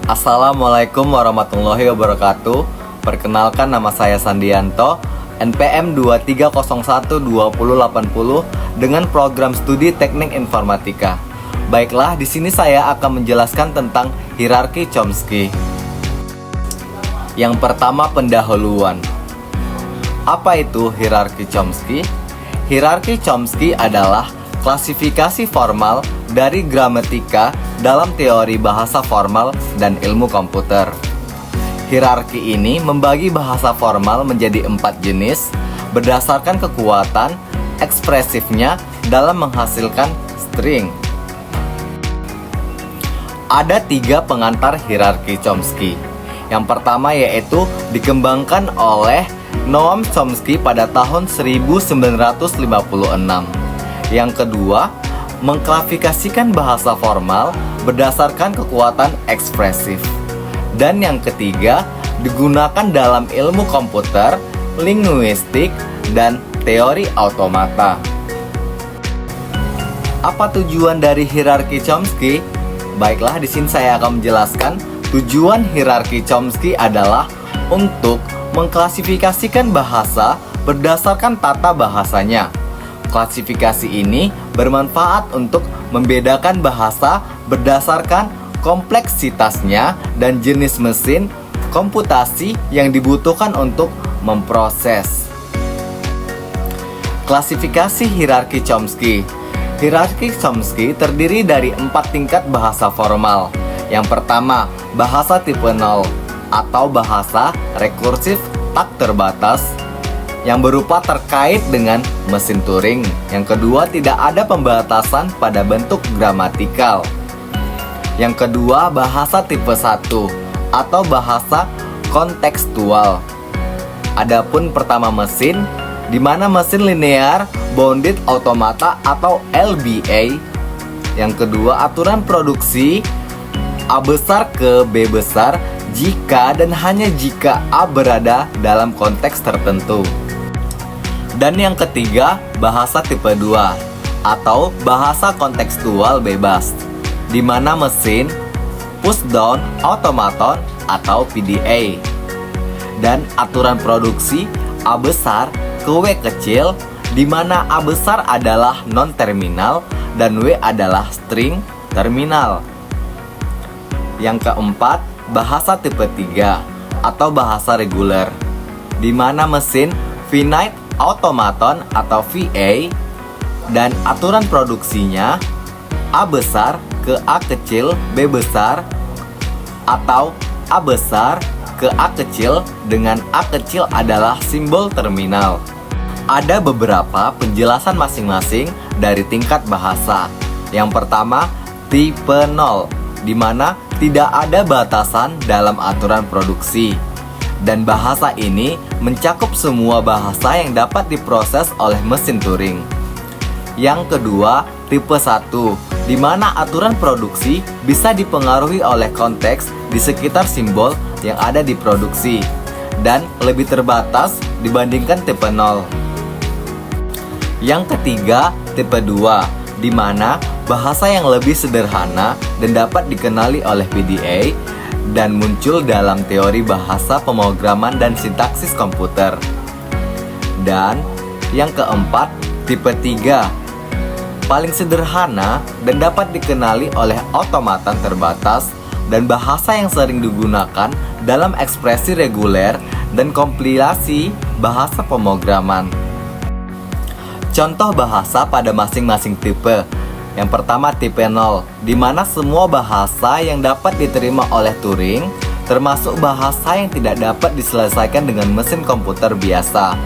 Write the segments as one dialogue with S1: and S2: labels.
S1: Assalamualaikum warahmatullahi wabarakatuh. Perkenalkan, nama saya Sandianto, NPM 23012080 dengan program studi Teknik Informatika. Baiklah, di sini saya akan menjelaskan tentang hierarki Chomsky. Yang pertama, pendahuluan. Apa itu hierarki Chomsky? Hierarki Chomsky adalah klasifikasi formal dari gramatika dalam teori bahasa formal dan ilmu komputer. Hierarki ini membagi bahasa formal menjadi 4 jenis berdasarkan kekuatan ekspresifnya dalam menghasilkan string. Ada 3 pengantar hierarki Chomsky. Yang pertama yaitu dikembangkan oleh Noam Chomsky pada tahun 1956. Yang kedua, mengklasifikasikan bahasa formal berdasarkan kekuatan ekspresif. Dan yang ketiga, digunakan dalam ilmu komputer, linguistik, dan teori automata. Apa tujuan dari hierarki Chomsky? Baiklah, di sini saya akan menjelaskan. Tujuan hierarki Chomsky adalah untuk mengklasifikasikan bahasa berdasarkan tata bahasanya. Klasifikasi ini bermanfaat untuk membedakan bahasa berdasarkan kompleksitasnya dan jenis mesin komputasi yang dibutuhkan untuk memproses. Klasifikasi hierarki Chomsky. Hierarki Chomsky terdiri dari 4 tingkat bahasa formal. Yang pertama, bahasa tipe 0 atau bahasa rekursif tak terbatas yang berupa terkait dengan mesin Turing. Yang kedua, tidak ada pembatasan pada bentuk gramatikal. Yang kedua, bahasa tipe 1 atau bahasa kontekstual. Adapun pertama, mesin, di mana mesin linear bounded automata atau LBA. Yang kedua, aturan produksi A besar ke B besar jika dan hanya jika A berada dalam konteks tertentu. Dan yang ketiga, bahasa tipe 2 atau bahasa kontekstual bebas, di mana mesin pushdown automaton atau PDA. Dan aturan produksi A besar ke W kecil, di mana A besar adalah non-terminal dan W adalah string terminal. Yang keempat, bahasa tipe 3 atau bahasa reguler, di mana mesin finite automaton atau VA dan aturan produksinya A besar ke A kecil B besar atau A besar ke A kecil dengan A kecil adalah simbol terminal. Ada beberapa penjelasan masing-masing dari tingkat bahasa. Yang pertama, tipe 0, di mana tidak ada batasan dalam aturan produksi. Dan bahasa ini mencakup semua bahasa yang dapat diproses oleh mesin Turing. Yang kedua, tipe 1, di mana aturan produksi bisa dipengaruhi oleh konteks di sekitar simbol yang ada di produksi dan lebih terbatas dibandingkan tipe 0. Yang ketiga, tipe 2, di mana bahasa yang lebih sederhana dan dapat dikenali oleh PDA dan muncul dalam teori bahasa pemrograman dan sintaksis komputer. Dan yang keempat, tipe 3, paling sederhana dan dapat dikenali oleh otomatan terbatas dan bahasa yang sering digunakan dalam ekspresi reguler dan kompilasi bahasa pemrograman. Contoh bahasa pada masing-masing tipe. Yang pertama, tipe 0, di mana semua bahasa yang dapat diterima oleh Turing, termasuk bahasa yang tidak dapat diselesaikan dengan mesin komputer biasa.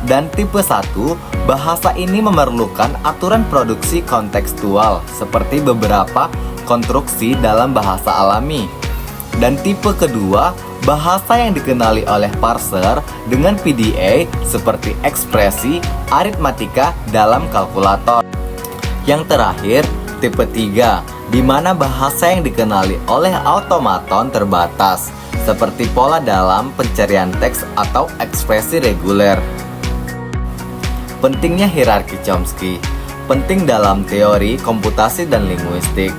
S1: Dan tipe 1, bahasa ini memerlukan aturan produksi kontekstual seperti beberapa konstruksi dalam bahasa alami. Dan tipe kedua, bahasa yang dikenali oleh parser dengan PDA seperti ekspresi aritmatika dalam kalkulator. Yang terakhir, tipe 3, di mana bahasa yang dikenali oleh automaton terbatas seperti pola dalam pencarian teks atau ekspresi reguler. Pentingnya hierarki Chomsky. Penting dalam teori komputasi dan linguistik.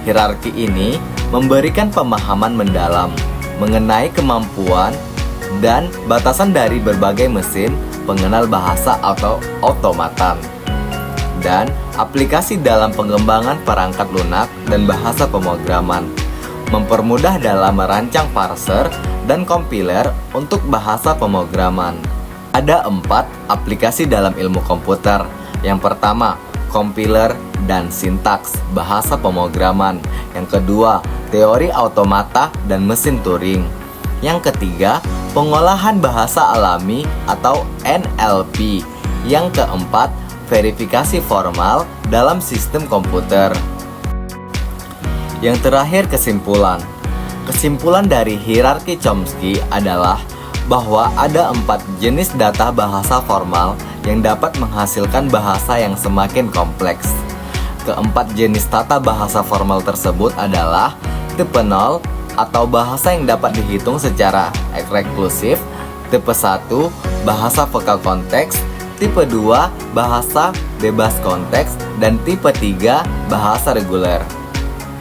S1: Hierarki ini memberikan pemahaman mendalam mengenai kemampuan dan batasan dari berbagai mesin pengenal bahasa atau otomatan, dan aplikasi dalam pengembangan perangkat lunak dan bahasa pemrograman, mempermudah dalam merancang parser dan compiler untuk bahasa pemrograman. Ada 4 aplikasi dalam ilmu komputer. Yang pertama, compiler dan sintaks bahasa pemrograman. Yang kedua, teori automata dan mesin Turing. Yang ketiga, pengolahan bahasa alami atau NLP. Yang keempat, verifikasi formal dalam sistem komputer. Yang terakhir, kesimpulan. Kesimpulan dari hierarki Chomsky adalah bahwa ada 4 jenis data bahasa formal yang dapat menghasilkan bahasa yang semakin kompleks. Keempat jenis tata bahasa formal tersebut adalah tipe 0 atau bahasa yang dapat dihitung secara reklusif, tipe 1 bahasa vokal konteks, tipe 2 bahasa bebas konteks, dan tipe 3 bahasa reguler.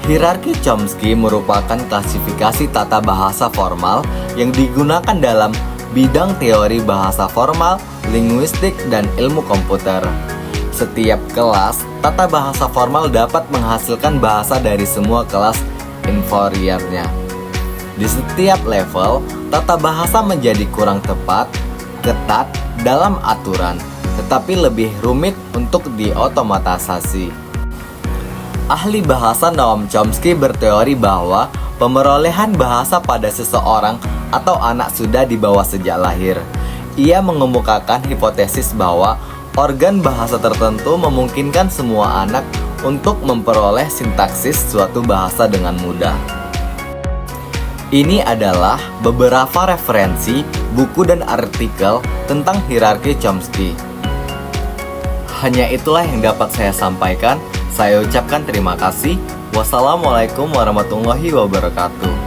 S1: Hierarki Chomsky merupakan klasifikasi tata bahasa formal yang digunakan dalam bidang teori bahasa formal, linguistik, dan ilmu komputer. Setiap kelas tata bahasa formal dapat menghasilkan bahasa dari semua kelas inferiornya. Di setiap level, tata bahasa menjadi kurang tepat, ketat dalam aturan, tetapi lebih rumit untuk diotomatisasi. Ahli bahasa Noam Chomsky berteori bahwa pemerolehan bahasa pada seseorang atau anak sudah dibawa sejak lahir. Ia mengemukakan hipotesis bahwa organ bahasa tertentu memungkinkan semua anak untuk memperoleh sintaksis suatu bahasa dengan mudah. Ini adalah beberapa referensi, buku dan artikel tentang hierarki Chomsky. Hanya itulah yang dapat saya sampaikan. Saya ucapkan terima kasih. Wassalamualaikum warahmatullahi wabarakatuh.